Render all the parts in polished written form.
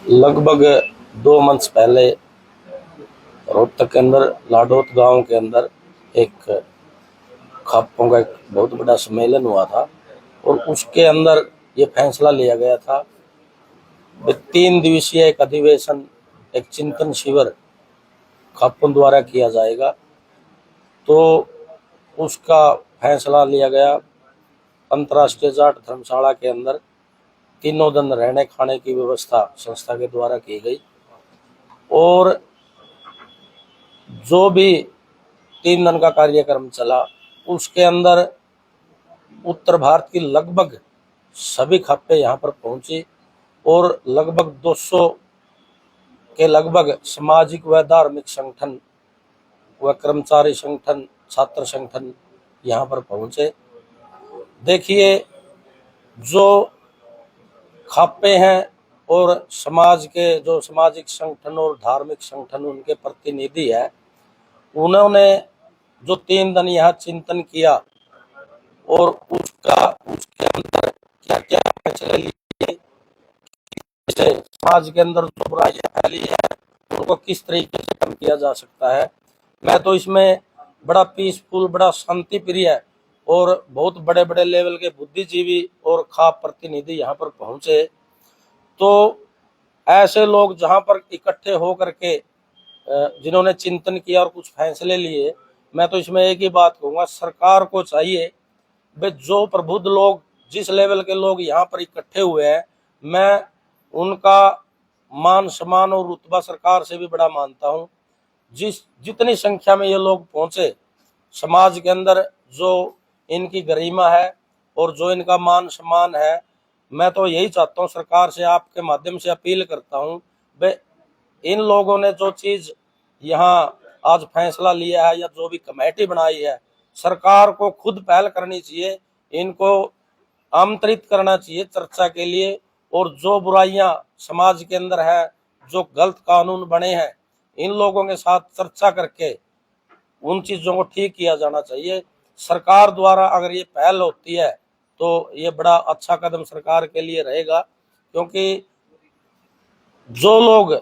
लगभग 2 मंथ पहले रोहतक के अंदर लाडोत गांव के अंदर एक खापों का एक बहुत बड़ा सम्मेलन हुआ था और उसके अंदर ये फैसला लिया गया था कि 3 दिवसीय एक अधिवेशन, एक चिंतन शिविर खापों द्वारा किया जाएगा। तो उसका फैसला लिया गया। अंतर्राष्ट्रीय जाट धर्मशाला के अंदर 3 दिन रहने खाने की व्यवस्था संस्था के द्वारा की गई और जो भी 3 दिन का कार्यक्रम चला उसके अंदर उत्तर भारत की लगभग सभी खापे यहाँ पर पहुंची और लगभग 200 के लगभग सामाजिक व धार्मिक संगठन व कर्मचारी संगठन, छात्र संगठन यहाँ पर पहुंचे। देखिए, जो खापे हैं और समाज के जो सामाजिक संगठन और धार्मिक संगठन उनके प्रतिनिधि है, उन्होंने जो 3 दिन यहाँ चिंतन किया और उसके अंदर क्या क्या फैसले लिए, जैसे समाज के अंदर जो बुराइयां फैली है उनको किस तरीके से कम किया जा सकता है। मैं तो इसमें बड़ा पीसफुल, बड़ा शांति प्रिय और बहुत बड़े बड़े लेवल के बुद्धिजीवी और खाप प्रतिनिधि यहाँ पर पहुंचे। तो ऐसे लोग जहाँ पर इकट्ठे होकर के जिन्होंने चिंतन किया और कुछ फैसले लिए, मैं तो इसमें एक ही बात कहूँगा, सरकार को चाहिए भाई जो प्रबुद्ध लोग, जिस लेवल के लोग यहाँ पर इकट्ठे हुए हैं, मैं उनका मान सम्मान और रुतबा सरकार से भी बड़ा मानता हूँ। जितनी संख्या में ये लोग पहुंचे, समाज के अंदर जो इनकी गरिमा है और जो इनका मान सम्मान है, मैं तो यही चाहता हूँ, सरकार से आपके माध्यम से अपील करता हूँ भाई इन लोगों ने जो चीज यहाँ आज फैसला लिया है या जो भी कमेटी बनाई है, सरकार को खुद पहल करनी चाहिए, इनको आमंत्रित करना चाहिए चर्चा के लिए। और जो बुराइयां समाज के अंदर है, जो गलत कानून बने हैं, इन लोगों के साथ चर्चा करके उन चीजों को ठीक किया जाना चाहिए। सरकार द्वारा अगर ये पहल होती है तो ये बड़ा अच्छा कदम सरकार के लिए रहेगा, क्योंकि जो लोग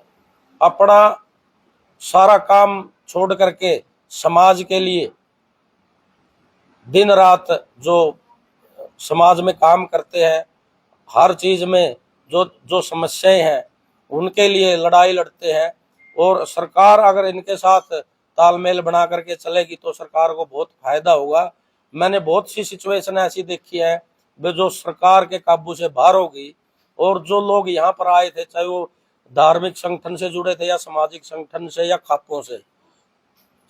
अपना सारा काम छोड़ करके समाज के लिए दिन रात जो समाज में काम करते हैं, हर चीज में जो जो समस्याएं हैं उनके लिए लड़ाई लड़ते हैं, और सरकार अगर इनके साथ तालमेल बना करके चलेगी तो सरकार को बहुत फायदा होगा। मैंने बहुत सी सिचुएशन ऐसी देखी है जो सरकार के काबू से बाहर होगी, और जो लोग यहाँ पर आए थे, चाहे वो धार्मिक संगठन से जुड़े थे या सामाजिक संगठन से या खापों से,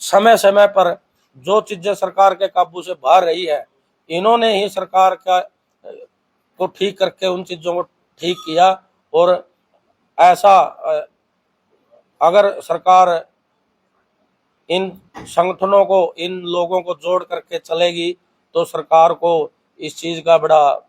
समय समय पर जो चीजें सरकार के काबू से बाहर रही है, इन्होंने ही सरकार का को ठीक करके उन चीजों को ठीक किया। और ऐसा अगर सरकार इन संगठनों को, इन लोगों को जोड़ करके चलेगी तो सरकार को इस चीज का बड़ा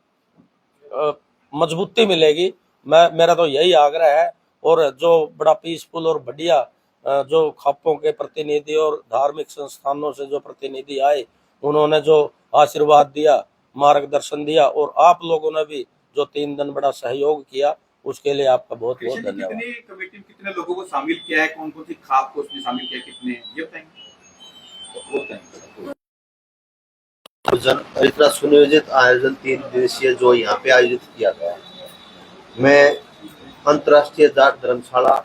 मजबूती मिलेगी। मेरा तो यही आग्रह है। और जो बड़ा पीसफुल और बढ़िया जो खापों के प्रतिनिधि और धार्मिक संस्थानों से जो प्रतिनिधि आए, उन्होंने जो आशीर्वाद दिया, मार्गदर्शन दिया, और आप लोगों ने भी जो 3 दिन बड़ा सहयोग किया, उसके लिए आपका बहुत बहुत धन्यवाद। कितनी कमेटी में कितने लोगों को शामिल किया है, कौन कौन सी खाप को उसमें शामिल किया, कितने, ये बताएंगे? इतना सुनियोजित आयोजन 3 दिवसीय जो यहाँ पे आयोजित किया गया, मैं अंतर्राष्ट्रीय जाट धर्मशाला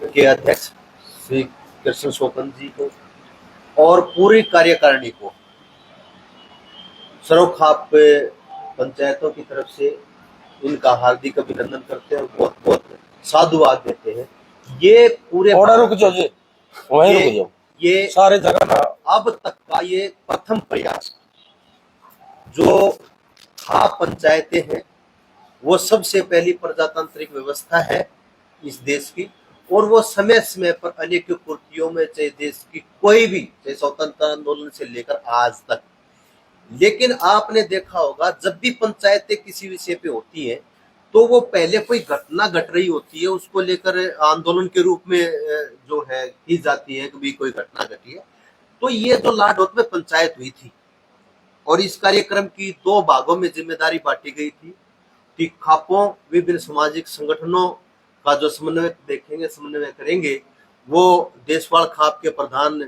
के अध्यक्ष श्री कृष्ण शोकन जी को और पूरी कार्यकारिणी को सर्व खाप पंचायतों की तरफ से इनका हार्दिक अभिनंदन करते हैं और बहुत बहुत साधुवाद देते हैं। ये पूरे ये सारे जगह अब तक का ये प्रथम प्रयास, जो खाप पंचायतें हैं वो सबसे पहली प्रजातांत्रिक व्यवस्था है इस देश की, और वो समय समय पर अनेक कुर्तियों में, चाहे देश की कोई भी, चाहे स्वतंत्रता आंदोलन से लेकर आज तक। लेकिन आपने देखा होगा जब भी पंचायतें किसी विषय पे होती हैं तो वो पहले कोई घटना घट रही होती है, उसको लेकर आंदोलन के रूप में जो है की जाती है, कभी कोई घटना घटी है। तो ये जो लाडोत में पंचायत हुई थी और इस कार्यक्रम की 2 भागों में जिम्मेदारी बांटी गई थी कि खापों, विभिन्न सामाजिक संगठनों का जो समन्वय देखेंगे, समन्वय करेंगे, वो देशवाल खाप के प्रधान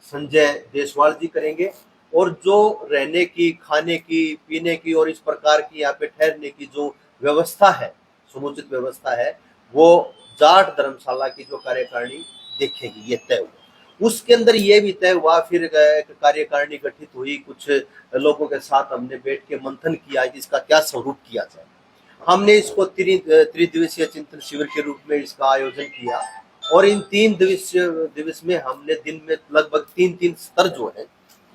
संजय देशवाल जी करेंगे। और जो रहने की, खाने की, पीने की और इस प्रकार की यहाँ पे ठहरने की जो व्यवस्था है, समुचित व्यवस्था है, वो जाट धर्मशाला की जो कार्यकारिणी देखेगी, ये तय हुआ। उसके अंदर ये भी तय हुआ, फिर एक कार्यकारिणी गठित हुई, कुछ लोगों के साथ हमने बैठ के मंथन किया कि इसका क्या स्वरूप किया जाए। हमने इसको त्रिदिवसीय चिंतन शिविर के रूप में इसका आयोजन किया और इन 3 दिवस में हमने दिन में लगभग 3 स्तर जो है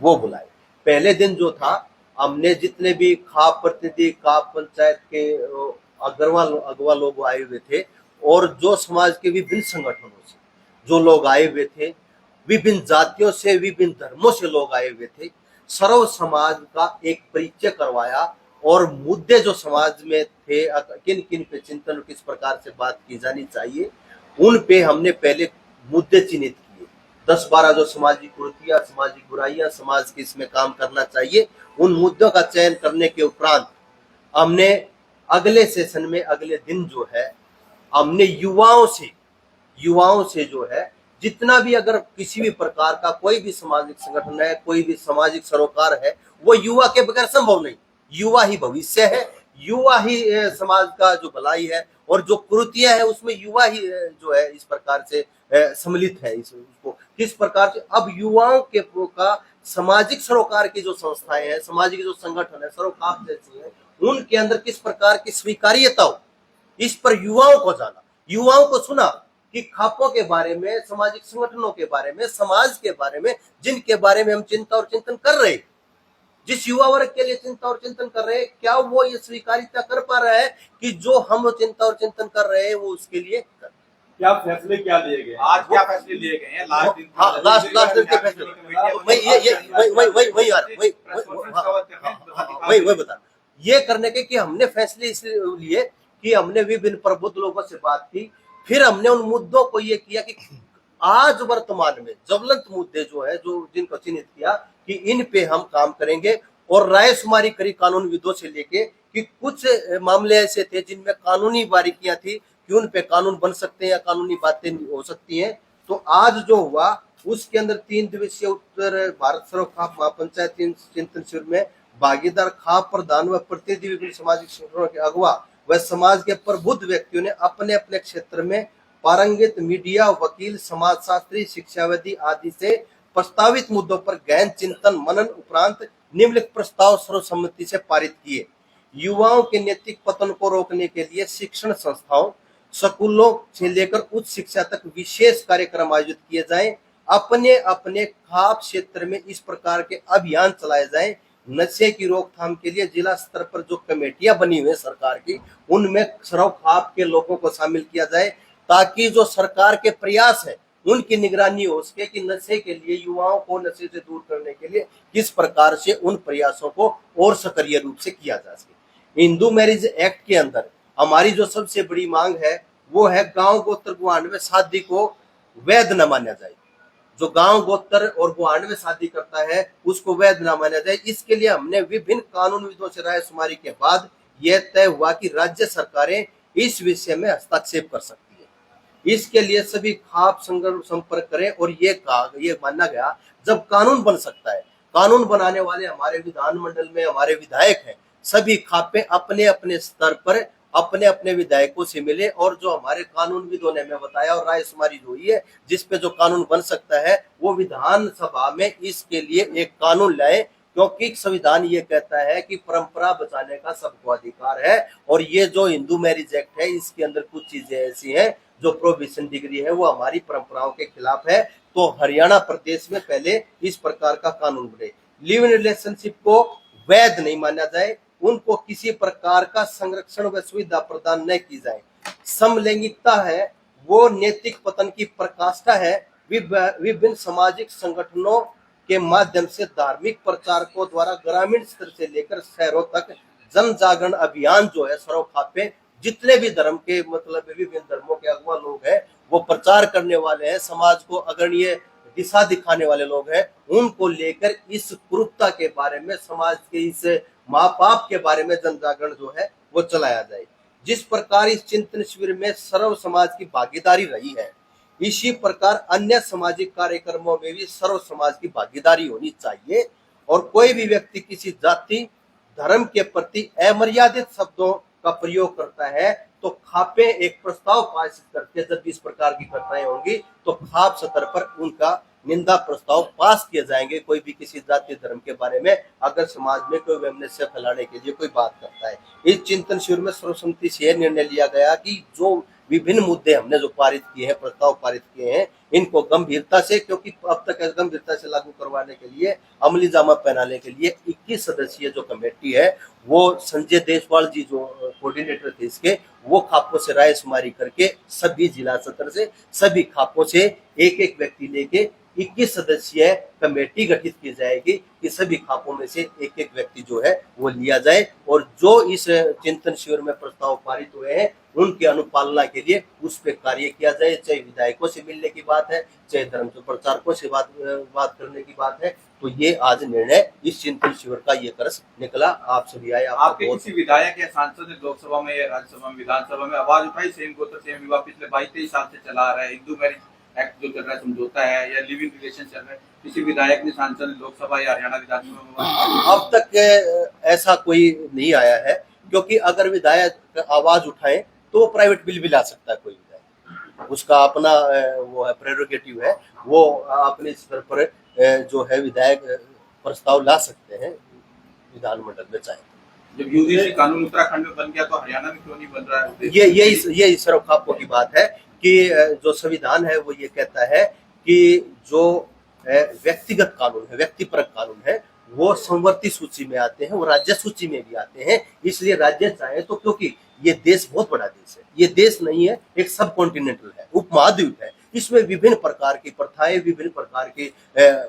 वो बुलाए। पहले दिन जो था, हमने जितने भी खाप प्रतिनिधि, खाप पंचायत के अगवा लोग आए हुए थे और जो समाज के विभिन्न संगठनों से जो लोग आए हुए थे, विभिन्न जातियों से, विभिन्न धर्मों से लोग आए हुए थे, सर्व समाज का एक परिचय करवाया और मुद्दे जो समाज में थे, किन किन पे चिंतन, किस प्रकार से बात की जानी चाहिए, उन पे हमने पहले मुद्दे चिन्हित किए। 10-12 जो सामाजिक कुरीतियां, सामाजिक बुराइयां, समाज के इसमें काम करना चाहिए, उन मुद्दों का चयन करने के उपरांत हमने अगले सेशन में, अगले दिन जो है, हमने युवाओं से जो है, जितना भी अगर किसी भी प्रकार का कोई भी सामाजिक संगठन है, कोई भी सामाजिक सरोकार है, वो युवा के बगैर संभव नहीं। युवा ही भविष्य है, युवा ही समाज का जो भलाई है, और जो कुरीतियां है उसमें युवा ही जो है इस प्रकार से सम्मिलित है। इसको किस प्रकार से अब युवाओं के का सामाजिक सरोकार की जो संस्थाएं हैं, सामाजिक जो संगठन है, सरोकार जैसी है, उनके अंदर किस प्रकार की स्वीकार्यता हो, इस पर युवाओं को जाना, युवाओं को सुना कि खापों के बारे में, सामाजिक संगठनों के बारे में, समाज के बारे में, जिनके बारे में हम चिंता और चिंतन कर रहे हैं, जिस युवा वर्ग के लिए चिंता और चिंतन कर रहे हैं, क्या वो ये स्वीकार्यता कर पा रहा है कि जो हम चिंता और चिंतन कर रहे हैं वो उसके लिए कर। क्या फैसले क्या लिए गए, आज क्या फैसले लिए गए हैं लास्ट दिन? हाँ, लास्ट दिन के फैसले वही बता, ये करने के कि हमने फैसले इसलिए लिए कि हमने विभिन्न प्रबुद्ध लोगों से बात की, फिर हमने उन मुद्दों को ये किया कि आज वर्तमान में ज्वलंत मुद्दे जो है, जो जिनको चिन्हित किया कि इन पे हम काम करेंगे, और रायशुमारी करी कानूनविदों से लेके कि कुछ मामले ऐसे थे जिनमें कानूनी बारीकियां थी कि उन पे कानून बन सकते हैं या कानूनी बातें हो सकती हैं। तो आज जो हुआ उसके अंदर 3 दिवसीय उत्तर भारत सर्व खाप महापंचायत चिंतन शिविर में भागीदार खाप प्रधान व प्रतिनिधि विभिन्न सामाजिक संगठनों के अगवा व समाज के प्रबुद्ध व्यक्तियों ने अपने अपने क्षेत्र में पारंगित मीडिया, वकील, समाजशास्त्री, शिक्षाविदी आदि से प्रस्तावित मुद्दों पर गहन चिंतन मनन उपरांत निम्नलिखित प्रस्ताव सर्वसम्मति से पारित किए। युवाओं के नैतिक पतन को रोकने के लिए शिक्षण संस्थाओं, स्कूलों से लेकर उच्च शिक्षा तक विशेष कार्यक्रम आयोजित किए जाएं। अपने अपने खाप क्षेत्र में इस प्रकार के अभियान चलाए जाएं। नशे की रोकथाम के लिए जिला स्तर पर जो कमेटियां बनी हुई है सरकार की, उनमें सर्व खाप के लोगों को शामिल किया जाए, ताकि जो सरकार के प्रयास है उनकी निगरानी हो सके कि नशे के लिए, युवाओं को नशे से दूर करने के लिए किस प्रकार से उन प्रयासों को और सक्रिय रूप से किया जा सके। हिंदू मैरिज एक्ट के अंदर हमारी जो सबसे बड़ी मांग है वो है गांव गोत्र गुआंढ में शादी को वैध न माना जाए। जो गांव गोत्र और गुआंढ में शादी करता है उसको वैध न माना जाए। इसके लिए हमने विभिन्न कानूनविदों से राय शुमारी के बाद यह तय हुआ कि राज्य सरकारें इस विषय में हस्तक्षेप कर सकती है। इसके लिए सभी खाप संपर्क करें, और ये माना गया जब कानून बन सकता है, कानून बनाने वाले हमारे विधानमंडल में हमारे विधायक हैं, सभी खापे अपने अपने स्तर पर अपने अपने विधायकों से मिले, और जो हमारे कानूनविदों ने हमें बताया और राय शुमारी जो हुई है जिसपे जो कानून बन सकता है, वो विधानसभा में इसके लिए एक कानून लाए, क्योंकि संविधान ये कहता है कि परंपरा बचाने का सबको अधिकार है। और ये जो हिंदू मैरिज एक्ट है इसके अंदर कुछ चीजें ऐसी हैं जो प्रोहिबिशन डिग्री है, वो हमारी परंपराओं के खिलाफ है। तो हरियाणा प्रदेश में पहले इस प्रकार का कानून बने। लिव इन रिलेशनशिप को वैध नहीं माना जाए, उनको किसी प्रकार का संरक्षण व सुविधा प्रदान न की जाए। समलैंगिकता है वो नैतिक पतन की प्रकाष्ठा है। विभिन्न सामाजिक संगठनों के माध्यम से धार्मिक प्रचारकों द्वारा ग्रामीण स्तर से लेकर शहरों तक जन जागरण अभियान जो है सर्व खापे, जितने भी धर्म के मतलब विभिन्न धर्मों के अगवा लोग हैं वो प्रचार करने वाले हैं, समाज को अग्रणीय दिशा दिखाने वाले लोग हैं, उनको लेकर इस कुरूपता के बारे में, समाज के इस महापाप के बारे में जन जागरण जो है वो चलाया जाए। जिस प्रकार इस चिंतन शिविर में सर्व समाज की भागीदारी रही है, इसी प्रकार अन्य सामाजिक कार्यक्रमों में भी सर्व समाज की भागीदारी होनी चाहिए। और कोई भी व्यक्ति किसी जाति धर्म के प्रति अमर्यादित शब्दों का प्रयोग करता है तो खापे एक प्रस्ताव पास करके जब इस प्रकार की घटनाएं होंगी तो खाप स्तर पर उनका निंदा प्रस्ताव पास किए जाएंगे। कोई भी किसी जाति धर्म के बारे में अगर समाज में कोई वैमनस्य फैलाने के लिए कोई बात करता है। इस चिंतन शिविर में सर्वसम्मति से यह निर्णय लिया गया कि जो विभिन्न मुद्दे हमने जो पारित किए हैं, प्रस्ताव पारित किए हैं, इनको गंभीरता से, क्योंकि अब तक गंभीरता से लागू करवाने के लिए, अमली जामा पहनाने के लिए 21 सदस्यीय जो कमेटी है वो संजय देशवाल जी जो कोऑर्डिनेटर थे इसके, वो खापों से रायशुमारी करके सभी जिला स्तर से सभी खापों से एक एक व्यक्ति लेके 21 सदस्यीय कमेटी गठित की जाएगी कि सभी खापों में से एक एक व्यक्ति जो है वो लिया जाए और जो इस चिंतन शिविर में प्रस्ताव पारित हुए हैं उनकी अनुपालना के लिए उस पर कार्य किया जाए। चाहे विधायकों से मिलने की बात है, चाहे धर्म प्रचारकों से बात करने की बात है, तो ये आज निर्णय इस चिंतन शिविर का ये कर्स निकला। आप सभी आए। आपके किसी विधायक या सांसद ने लोकसभा में या राज्यसभा में विधानसभा में आवाज उठाई सेम गोत्र सेम विवाह पिछले 22-23 साल से चला आ रहा है, हिंदू मैरिज एक्ट जो चल रहा है समझौता है या लिव इन रिलेशन चल रहा है, किसी विधायक ने सांसद ने लोकसभा या हरियाणा विधानसभा में? अब तक ऐसा कोई नहीं आया है, क्योंकि अगर विधायक आवाज उठाए तो प्राइवेट बिल भी ला सकता है कोई विधायक, उसका अपना वो है प्रेरोगेटिव है, वो अपने स्तर पर जो है विधायक प्रस्ताव ला सकते हैं विधानमंडल में चाहे। जब यूजीसी कानून उत्तराखंड में बन गया तो हरियाणा में क्यों नहीं बन रहा है? ये सर्व खापों की बात है कि जो संविधान है वो ये कहता है कि जो व्यक्तिगत कानून है, व्यक्तिपरक कानून है, वो संवर्ती सूची में आते हैं, वो राज्य सूची में भी आते हैं। इसलिए राज्य चाहे तो, क्योंकि ये देश बहुत बड़ा देश है, ये देश नहीं है, एक सब कॉन्टिनेंटल है, उपमहाद्वीप है, इसमें विभिन्न प्रकार की प्रथाएं, विभिन्न प्रकार की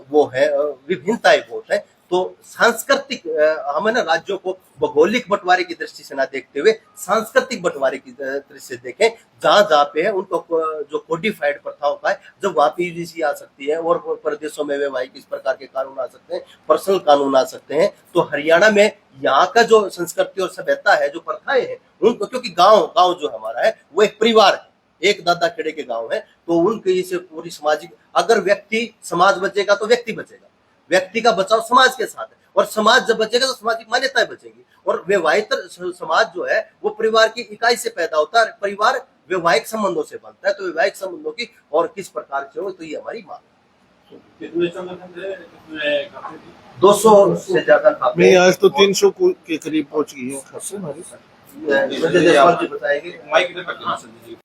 वो है, विभिन्नताएं बहुत है। तो सांस्कृतिक हमें ना राज्यों को भौगोलिक बंटवारे की दृष्टि से ना देखते हुए सांस्कृतिक बंटवारे की दृष्टि से देखें। जहाँ पे है उनको जो कोडिफाइड प्रथाओं का है, जब वहाँ पे यूजीसी आ सकती है और प्रदेशों में वैवाहिक इस प्रकार के कानून आ सकते हैं, पर्सनल कानून आ सकते हैं, तो हरियाणा में यहाँ का जो संस्कृति और सभ्यता है, जो प्रथाएं हैं उनको, क्योंकि गाँव जो हमारा है वो एक परिवार है, एक दादा खेड़े के गाँव है, तो उनके इसे पूरी सामाजिक, अगर व्यक्ति समाज बचेगा तो व्यक्ति बचेगा, व्यक्ति का बचाव समाज के साथ है, और समाज जब बचेगा तो सामाजिक मान्यताएं बचेगी। और वैवाहिक समाज जो है वो परिवार की इकाई से पैदा होता है, परिवार वैवाहिक संबंधों से बनता है, तो वैवाहिक संबंधों की और किस प्रकार से हो, तो ये हमारी मांग है। 200 से ज्यादा नहीं, आज तो 300 के करीब पहुंच गई है। बताएंगे। माइक इधर करके